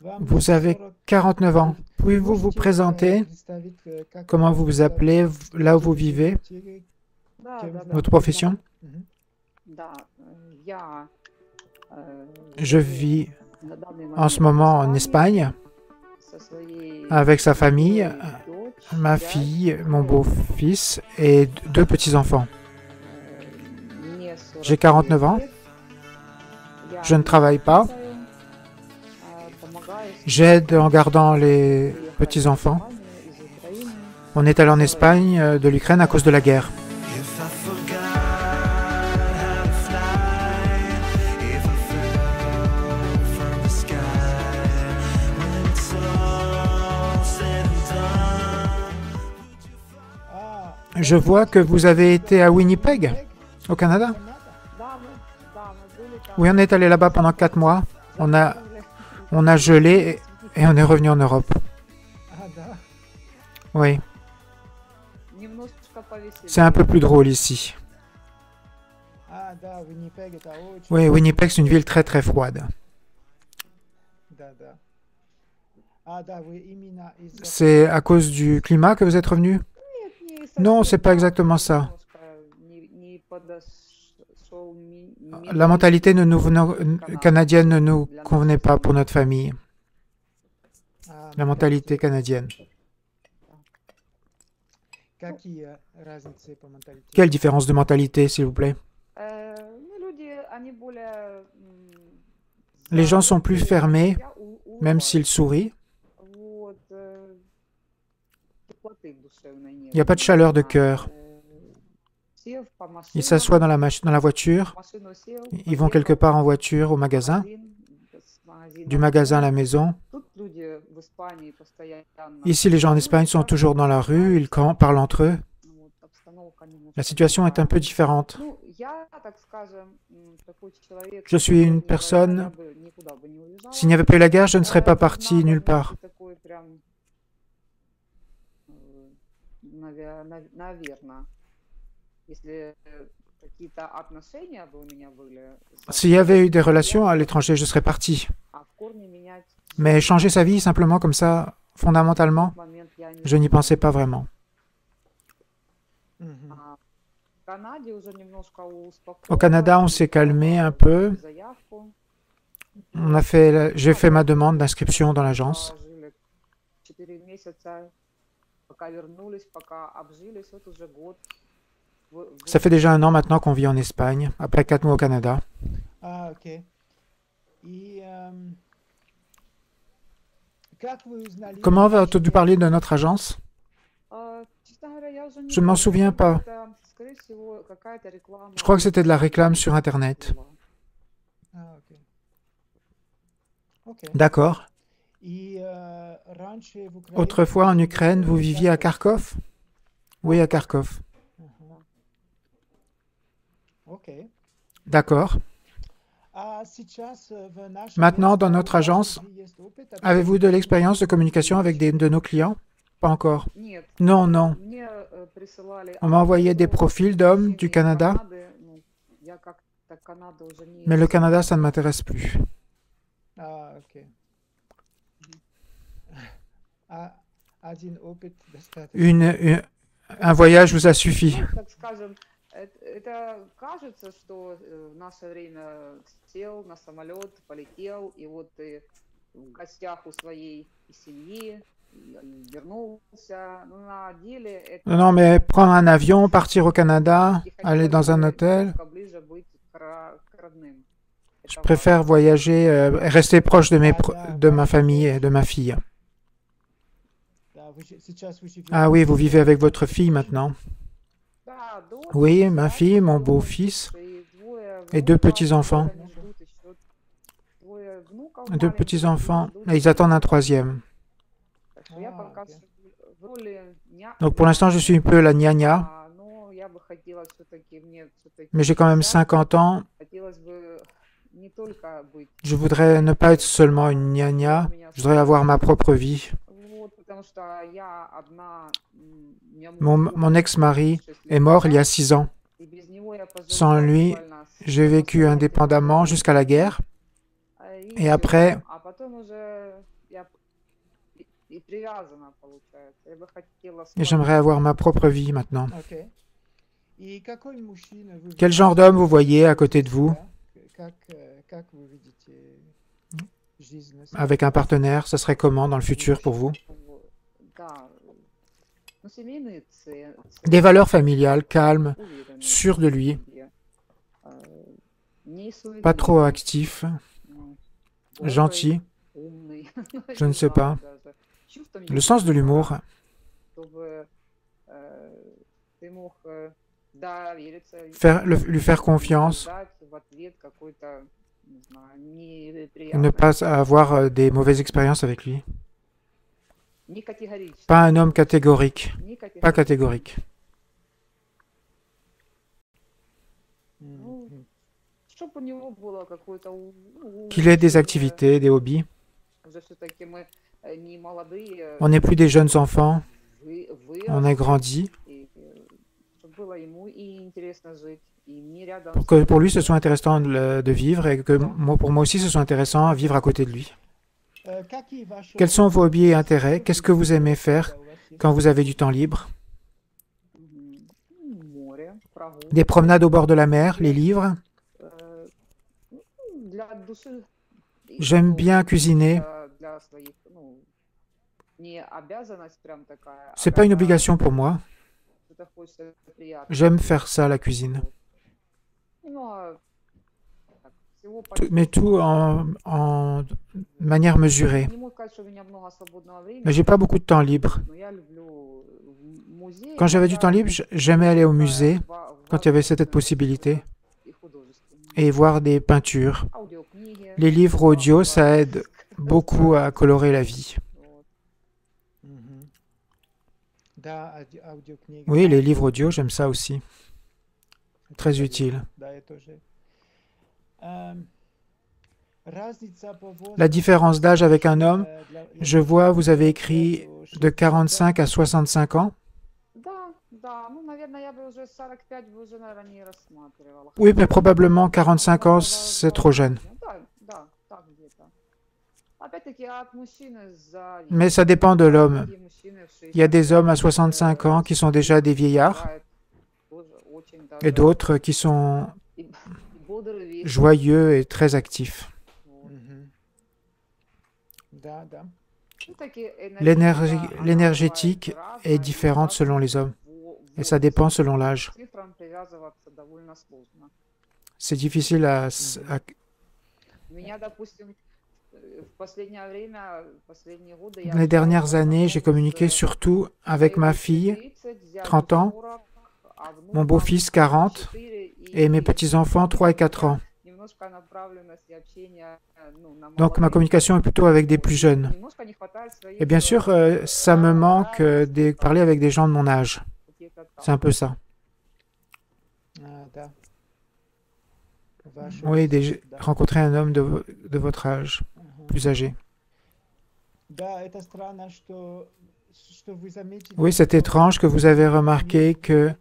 Vous avez 49 ans. Pouvez-vous vous présenter? Comment vous vous appelez? Là où vous vivez? Да, да, да, Votre profession? да. Я Je живу vis на данный en ce момент в moment en Испании Espagne со своей avec sa famille, женой, дочь, ma зять, fille, mon внук. beau-fils et deux petits-enfants. Мне J'ai 49 49 ans. лет, я Je ne не travaille pas. работаю, помогаю J'aide семье. en gardant Мы les приехали в petits-enfants. Испанию из Украины On est allé en строить. Espagne de l'Ukraine à cause de la guerre. If I forgot how to fly, if I fell from the sky, when it's all said and done. Je vois que vous avez été à Winnipeg, au Canada. Да, мы были там. Oui, on est allé là-bas pendant 4 mois. On a Замерзли. gelé et on est revenu en Europe. Oui, Немножечко повеселее. c'est un peu plus drôle ici. Oui, Winnipeg, c'est une ville très très froide. C'est à cause du climat que vous êtes revenu? Нет, не Non, совсем c'est pas так, exactement ça. немножко не подошел La mentalité canadienne ne nous convenait pas pour notre famille. La mentalité canadienne. Quelle différence de mentalité, s'il vous plaît? Ну, люди, они более Les gens sont plus fermés, même улыбаются. s'ils sourient. Вот, теплоты душевной нет. Il n'y a pas de chaleur de cœur. Сев по Ils s'assoient dans la voiture, машину сел, ils vont quelque part en voiture au magasin, du magasin à la maison. Тут люди в Испании постоянно. Ici, les gens en Espagne sont toujours dans la rue, ils parlent entre eux. Вот, обстановка немножко La situation est un peu différente. Ну, я, так скажем, такой человек, Je suis une что personne, я бы никуда бы не уезжала. s'il n'y avait pas eu la guerre, je ne serais pas parti Надо nulle быть part. такой прям, наверно, если какие-то отношения бы у меня были, S'il y avait eu des relations à l'étranger, je serais parti. а в корне менять Mais changer sa vie simplement comme ça, fondamentalement, в момент я не je n'y pensais pas vraiment. А в Канаде уже немножко Au Canada, on s'est calmé un peu. заявку. J'ai fait ma demande d'inscription dans l'agence. Жили 4 месяца, пока вернулись, пока обжились, вот уже год. Ça fait déjà 1 an maintenant qu'on vit en Espagne, après 4 mois au Canada. Comment avez-vous entendu parler de notre agence? Честно говоря, я уже не Je ne m'en помню. souviens pas. Это, скорее всего, какая-то реклама. Je crois que c'était de la réclame sur Internet. D'accord. Autrefois, en Ukraine, vous viviez à Kharkov? Oui, à Kharkov. D'accord. Maintenant, dans notre agence, avez-vous de l'expérience de communication avec de nos clients? Pas encore. Нет, Non, non. мне присылали On m'a envoyé des profils d'hommes du Canada, Канады. Ну, я как-то Канада уже не mais le Canada, ça ne m'intéresse plus. Un voyage vous a suffi. Ну, так скажем, это кажется, что в наше время сел на самолет, полетел, и вот ты в гостях у своей семьи, и вернулся. Но на деле это Non, mais prendre un avion, partir au Canada, и aller хотелось dans un бы hôtel, немножко ближе быть к родным. je Это préfère важно. voyager et rester proche de ma famille et de ma fille. Ah oui, vous vivez avec votre fille maintenant. Да, дочь, Oui, ma зять, fille, mon внук, beau-fils и двое et deux внуков, petits-enfants. они ждут еще двое внуков Deux маленьких, petits-enfants, ждут et ils attendent un troisième. Так что я пока в роли Donc pour l'instant, je suis un peu la gnagna, но я бы хотела все-таки, мне все-таки mais j'ai quand même 50 ans. хотелось бы не только быть, Je voudrais ne pas être seulement une gnagna, je voudrais avoir ma propre vie. вот, потому что я одна, мне Mon ex-mari est mort il y a 6 ans. и без него я Sans пожила lui, буквально j'ai vécu indépendamment jusqu'à la guerre. и Et après, а потом уже я и привязана, получается. Я бы хотела Et свой j'aimerais avoir ma propre vie maintenant. Ok. И какой мужчина вы Quel genre d'homme vous voyez à côté de vous, Как вы видите жизнь? avec un partenaire? Ça serait comment dans le futur pour vous? Да, ну, семейные Des valeurs familiales, calmes, уверенные sûr de в lui, себе, не pas trop суетливый, actif, ну, gentil, добрый, умный, je ne sais pas. даже, чувством Le sens de юмора, l'humour, чтобы ты мог довериться, lui faire confiance дать в ответ какой-то, не знаю, et ne неприятный, pas avoir des mauvaises expériences avec lui. не категоричный, Pas un homme catégorique, не pas категоричный. catégorique. Ну, чтобы у него было какое-то Qu'il ait des увлечение, activités, des hobbies. уже все-таки мы не молодые, On n'est plus des jeunes enfants, on a выросли, grandi. и чтобы было ему и интересно жить, и мне рядом Pour с que pour ним. lui ce soit intéressant de vivre et que pour moi aussi ce soit intéressant à vivre à côté de lui. Quels sont vos hobbies et intérêts? Qu'est-ce que vous aimez faire quand vous avez du temps libre? Мгм. Море, прогулки. Des promenades au bord de la mer, les livres. Ну, для души и J'aime спокойно, bien cuisiner. для своих, ну, не обязанность прям такая, а C'est pas une когда obligation pour moi. что-то хочется приятного. J'aime faire ça, la cuisine. Ну, а так, всего Mais tout en manière mesurée. Не могу сказать, что у меня много свободного Mais времени, j'ai pas beaucoup de temps libre. но я люблю музей, Quand j'avais du temps libre, j'aimais aller au musée в quand il y avait cette possibilité и художественные. et voir des peintures. Аудиокниги, Les livres audio, ça aide beaucoup à colorer la vie. вот. Да, аудиокнига. Oui, les livres audio, j'aime ça aussi. Très utile. Да, я тоже. Разница по возрасту, La différence d'âge avec un homme, je vois, vous avez écrit de 45 à 65 ans. Да, да, ну, наверное, я бы уже 45 бы уже, наверное, не рассматривала. Oui, mais probablement 45 ans, c'est trop jeune. Да, да, так где-то. Опять-таки, от мужчины зависит. Mais ça dépend de l'homme. Такие мужчины в Il y a des 60 hommes à 65 ans qui sont déjà des vieillards бывают тоже очень et даже d'autres qui sont и бодрые, веселые. joyeux et très actifs. Вот. Да, да. Все-таки L'énergétique est différente selon les hommes et ça dépend selon l'âge. Цифрам привязываться довольно сложно. C'est difficile à У меня, допустим, в последнее время, последние годы, я Les dernières общалась в années, j'ai основном communiqué с surtout avec ma fille, 30, зятю 30 ans, 40, а mon внукам beau-fils 40 4 et mes petits-enfants 3 et 4 ans. Немножко направленность и общение, ну, на Donc ma молодых. communication est plutôt avec des plus jeunes. Немножко не хватает своих, Et bien sûr, ça me manque de parler avec des gens de mon âge. каких-то C'est un peu ça. Да. Ваш Oui, возраст, да. rencontrer un homme de votre âge, plus âgé. Да, это странно, что вы заметили, Oui, c'est étrange que vous avez remarqué que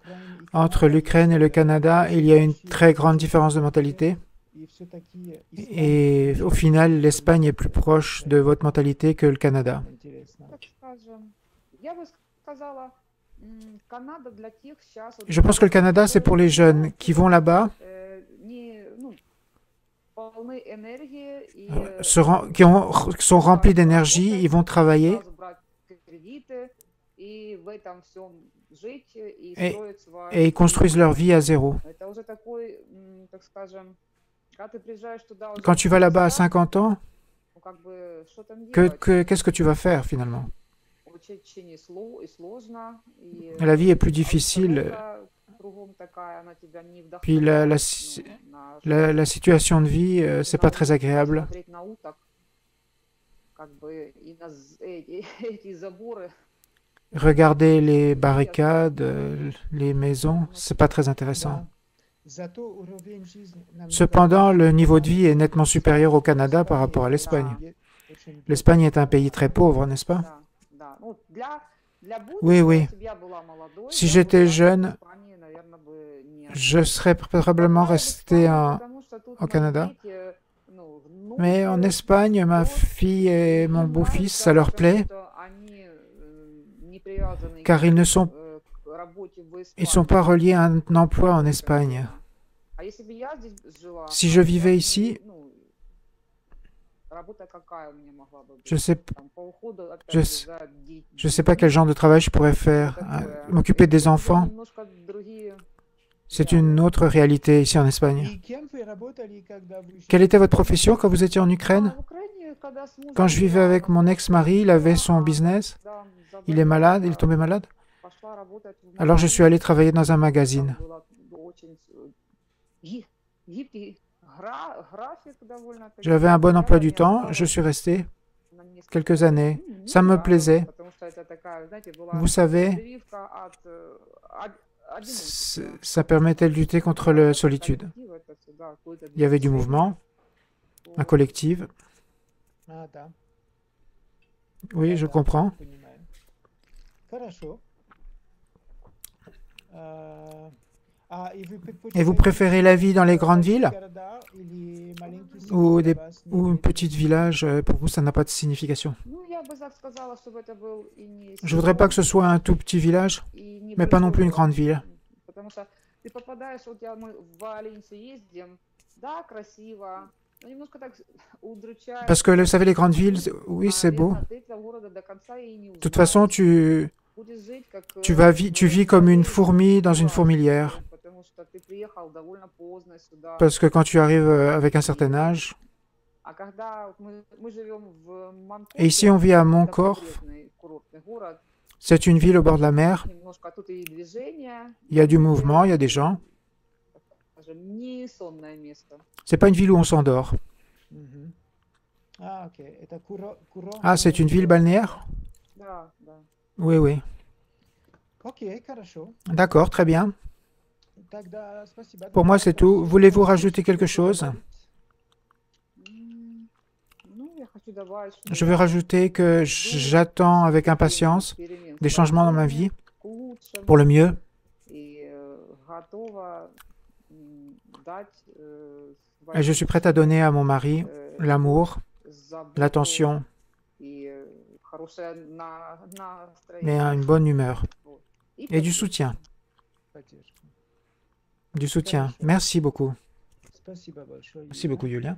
entre l'Ukraine et le Canada, il y a une très grande différence de mentalité. и все-таки Et au final, l'Espagne est plus proche de votre mentalité que le Canada. интересно. так скажем. Я бы сказала, Канада для тех сейчас... Je pense que le Canada, c'est pour les jeunes qui vont là-bas, не, ну, полны энергии и qui sont remplis d'énergie, ils vont travailler сразу брать кредиты и в этом всем жить и Et- строить свою et ils construisent leur vie à zéro. Это уже такой, так скажем, когда ты приезжаешь туда уже Quand tu vas là-bas à 50, 50 ans, ну, как бы, что там делать? qu'est-ce que tu vas faire finalement? Очень и сложно, и La vie est plus difficile, обстановка кругом такая, она тебя не puis вдохновляет, la situation de vie, c'est pas très agréable. смотреть на уток, как бы, и на эти заборы. Regarder les barricades, les maisons, c'est pas très intéressant. Да. Зато уровень жизни намного Cependant, le niveau de vie est nettement supérieur au Canada par rapport à l'Espagne. очень L'Espagne est un pays très pauvre, n'est-ce pas? Да, да. Ну, для будущего, Oui, oui. если б я была молодой, Si я бы j'étais так в jeune, Испании, наверное, бы не je serais probablement Какая resté Испания, en... потому что тут au Canada. смотреть, ну, Mais en Espagne, ma fille et mon beau-fils, ça leur plaît, car ils sont pas reliés à un emploi en Espagne. Si je vivais ici, je sais, je sais pas quel genre de travail je pourrais faire. M'occuper des enfants, c'est une autre réalité ici en Espagne. Quelle était votre profession quand vous étiez en Ukraine? Quand je vivais avec mon ex-mari, il avait son business. Il est malade, il est tombé malade. Alors je suis allé travailler dans un magazine. J'avais un bon emploi du temps, je suis resté quelques années. Ça me plaisait. Vous savez, ça permettait de lutter contre la solitude. Il y avait du mouvement, un collectif. Oui, je comprends. Et vous préférez la vie dans les grandes villes ou un petit village? Pour vous, ça n'a pas de signification. Je voudrais pas que ce soit un tout petit village, mais pas non plus une grande ville. Parce que, vous savez, les grandes villes, oui, c'est beau. De toute façon, tu vis comme une fourmi dans une fourmilière. Parce que quand tu arrives avec un certain âge, et ici on vit à Moncorf, c'est une ville au bord de la mer, il y a du mouvement, il y a des gens. C'est pas une ville où on s'endort. Ah, c'est une ville balnéaire? Oui, oui. D'accord, très bien. Pour moi, c'est tout. Voulez-vous rajouter quelque chose? Je veux rajouter que j'attends avec impatience des changements dans ma vie pour le mieux. Et je suis prête à donner à mon mari l'amour, l'attention, mais une bonne humeur et du soutien. Du soutien. Merci beaucoup. Merci beaucoup, Julien.